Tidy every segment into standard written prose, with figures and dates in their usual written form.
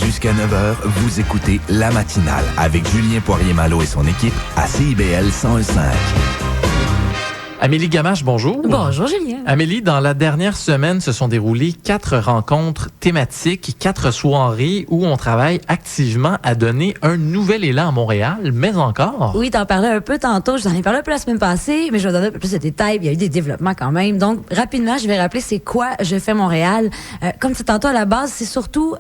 Jusqu'à 9h, vous écoutez La Matinale avec Julien Poirier-Malo et son équipe à CIBL 101.5. Amélie Gamache, bonjour. Bonjour, Julien. Amélie, dans la dernière semaine, se sont déroulées 4 rencontres thématiques, 4 soirées où on travaille activement à donner un nouvel élan à Montréal, mais encore. Oui, t'en parlais un peu tantôt. Je t'en ai parlé un peu la semaine passée, mais je vais donner un peu plus de détails. Il y a eu des développements quand même. Donc, rapidement, je vais rappeler c'est quoi Je fais Montréal. Comme c'est tantôt à la base, c'est surtout...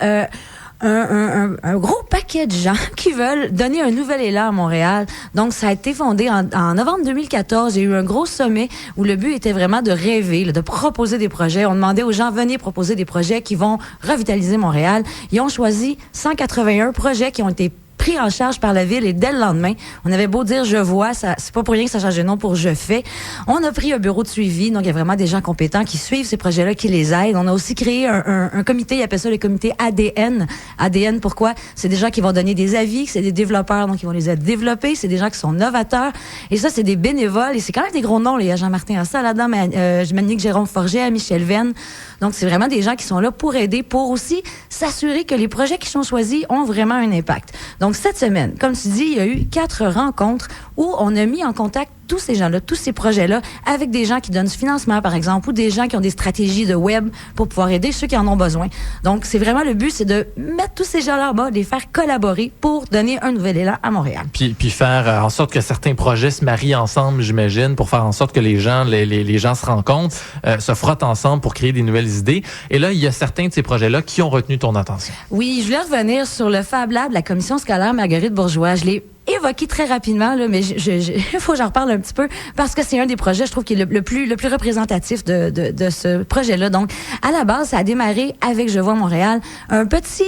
un gros paquet de gens qui veulent donner un nouvel élan à Montréal. Donc, ça a été fondé en novembre 2014. Il y a eu un gros sommet où le but était vraiment de rêver, de proposer des projets. On demandait aux gens, venez proposer des projets qui vont revitaliser Montréal. Ils ont choisi 181 projets qui ont été pris en charge par la ville et dès le lendemain, on avait beau dire je vois, ça c'est pas pour rien que ça change de nom pour je fais. On a pris un bureau de suivi, donc il y a vraiment des gens compétents qui suivent ces projets-là, qui les aident. On a aussi créé un comité, ils appellent ça le comité ADN. ADN, pourquoi? C'est des gens qui vont donner des avis, c'est des développeurs, donc ils vont les aider à développer, c'est des gens qui sont novateurs, et ça c'est des bénévoles, et c'est quand même des gros noms, il y a Jean-Martin Assal là-dedans, Manique Jérôme Forget, à Michel Venn. Donc c'est vraiment des gens qui sont là pour aider, pour aussi s'assurer que les projets qui sont choisis ont vraiment un impact. Donc, cette semaine, comme tu dis, il y a eu 4 rencontres où on a mis en contact tous ces gens-là, tous ces projets-là, avec des gens qui donnent du financement, par exemple, ou des gens qui ont des stratégies de web pour pouvoir aider ceux qui en ont besoin. Donc, c'est vraiment le but, c'est de mettre tous ces gens-là en bas, de les faire collaborer pour donner un nouvel élan à Montréal. Puis faire en sorte que certains projets se marient ensemble, j'imagine, pour faire en sorte que les gens se rencontrent, se frottent ensemble pour créer des nouvelles idées. Et là, il y a certains de ces projets-là qui ont retenu ton attention. Oui, je voulais revenir sur le Fab Lab de la commission scolaire Marguerite Bourgeois. Je l'ai évoqué très rapidement, là, mais il faut que j'en reparle un petit peu parce que c'est un des projets, je trouve, qui est le plus représentatif de ce projet-là. Donc, à la base, ça a démarré avec Je vois Montréal, un petit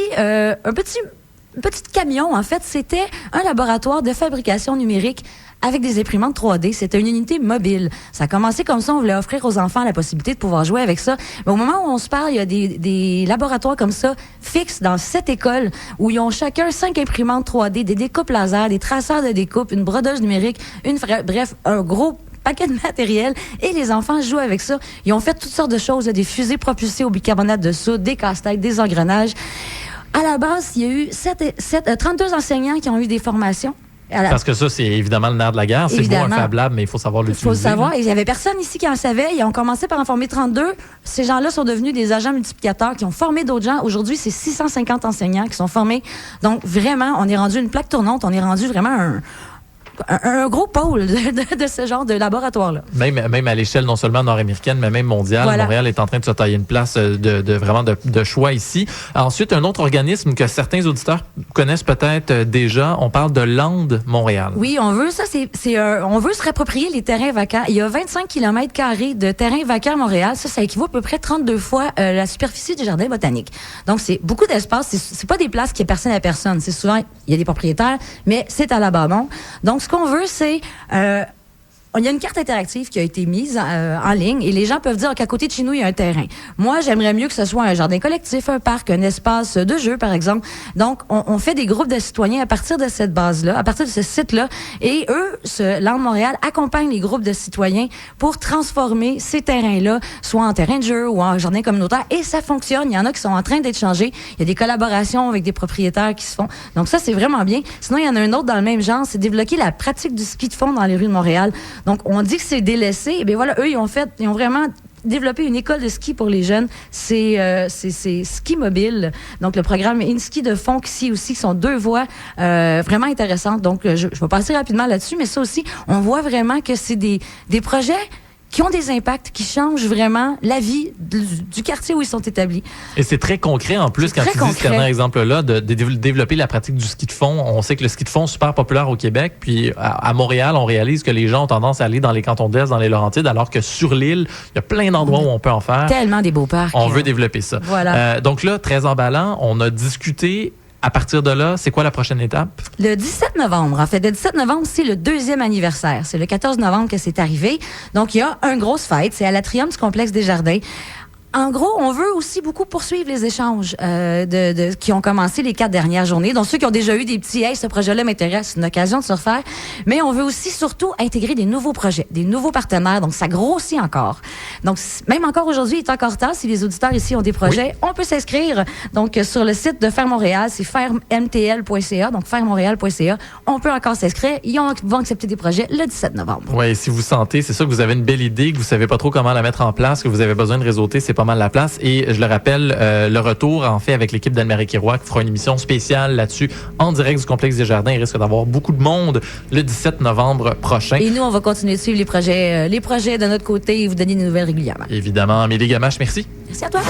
camion, en fait, c'était un laboratoire de fabrication numérique avec des imprimantes 3D. C'était une unité mobile. Ça a commencé comme ça. On voulait offrir aux enfants la possibilité de pouvoir jouer avec ça. Mais au moment où on se parle, il y a des laboratoires comme ça fixes dans 7 écoles où ils ont chacun 5 imprimantes 3D, des découpes laser, des traceurs de découpe, une brodeuse numérique, bref, un gros paquet de matériel, et les enfants jouent avec ça. Ils ont fait toutes sortes de choses, des fusées propulsées au bicarbonate de soude, des casse-têtes, des engrenages. À la base, il y a eu 32 enseignants qui ont eu des formations. Parce que ça, c'est évidemment le nerf de la guerre. C'est beau un Fab Lab, mais il faut savoir l'utiliser. Il faut savoir. Il y avait personne ici qui en savait. Ils ont commencé par en former 32. Ces gens-là sont devenus des agents multiplicateurs qui ont formé d'autres gens. Aujourd'hui, c'est 650 enseignants qui sont formés. Donc, vraiment, on est rendu une plaque tournante. On est rendu vraiment un gros pôle de ce genre de laboratoire-là. Même à l'échelle non seulement nord-américaine, mais même mondiale, voilà. Montréal est en train de se tailler une place de choix ici. Ensuite, un autre organisme que certains auditeurs connaissent peut-être déjà, on parle de Land Montréal. Oui, on veut ça, on veut se réapproprier les terrains vacants. Il y a 25 km² de terrains vacants à Montréal. Ça équivaut à peu près 32 fois la superficie du jardin botanique. Donc, c'est beaucoup d'espace. C'est pas des places qui appartiennent à personne. C'est souvent, il y a des propriétaires, mais c'est à l'abandon. Donc, ce qu'on veut, c'est... il y a une carte interactive qui a été mise en ligne et les gens peuvent dire qu'à côté de chez nous, il y a un terrain. Moi, j'aimerais mieux que ce soit un jardin collectif, un parc, un espace de jeu, par exemple. Donc, on fait des groupes de citoyens à partir de cette base-là, à partir de ce site-là. Et eux, Land Montréal accompagne les groupes de citoyens pour transformer ces terrains-là, soit en terrain de jeu ou en jardin communautaire. Et ça fonctionne. Il y en a qui sont en train d'être changés. Il y a des collaborations avec des propriétaires qui se font. Donc ça, c'est vraiment bien. Sinon, il y en a un autre dans le même genre, c'est débloquer la pratique du ski de fond dans les rues de Montréal. Donc, on dit que c'est délaissé. Et bien voilà, eux, ils ont vraiment développé une école de ski pour les jeunes. C'est ski mobile. Donc, le programme InSki de Fonksy aussi, qui sont 2 voies vraiment intéressantes. Donc, je vais passer rapidement là-dessus, mais ça aussi, on voit vraiment que c'est des projets qui ont des impacts, qui changent vraiment la vie du quartier où ils sont établis. Et c'est très concret en plus quand tu dis ce dernier exemple-là, de développer la pratique du ski de fond. On sait que le ski de fond est super populaire au Québec, puis à Montréal, on réalise que les gens ont tendance à aller dans les cantons de l'Est, dans les Laurentides, alors que sur l'île, il y a plein d'endroits où on peut en faire. Tellement des beaux parcs. On veut développer ça. Voilà. Donc là, très emballant, on a discuté. À partir de là, c'est quoi la prochaine étape? Le 17 novembre. En fait, le 17 novembre, c'est le 2e anniversaire. C'est le 14 novembre que c'est arrivé. Donc, il y a une grosse fête. C'est à l'Atrium du Complexe des Jardins. En gros, on veut aussi beaucoup poursuivre les échanges qui ont commencé les 4 dernières journées. Donc, ceux qui ont déjà eu des petits « Hey, ce projet-là m'intéresse », c'est une occasion de se refaire. Mais on veut aussi surtout intégrer des nouveaux projets, des nouveaux partenaires. Donc, ça grossit encore. Donc, même encore aujourd'hui, il est encore temps. Si les auditeurs ici ont des projets, on peut s'inscrire. Donc, sur le site de Faire Montréal, c'est fermemtl.ca. Donc, fermemontréal.ca. On peut encore s'inscrire. Ils vont accepter des projets le 17 novembre. Oui, si vous sentez, c'est ça que vous avez une belle idée, que vous savez pas trop comment la mettre en place, que vous avez besoin de réseauter, c'est pas mal la place. Et je le rappelle, le retour, en fait, avec l'équipe d'Anne-Marie Kiroy, qui fera une émission spéciale là-dessus, en direct du Complexe des Jardins. Il risque d'avoir beaucoup de monde le 17 novembre prochain. Et nous, on va continuer de suivre les projets de notre côté et vous donner des nouvelles régulièrement. Évidemment. Amélie Gamache, merci. Merci à toi.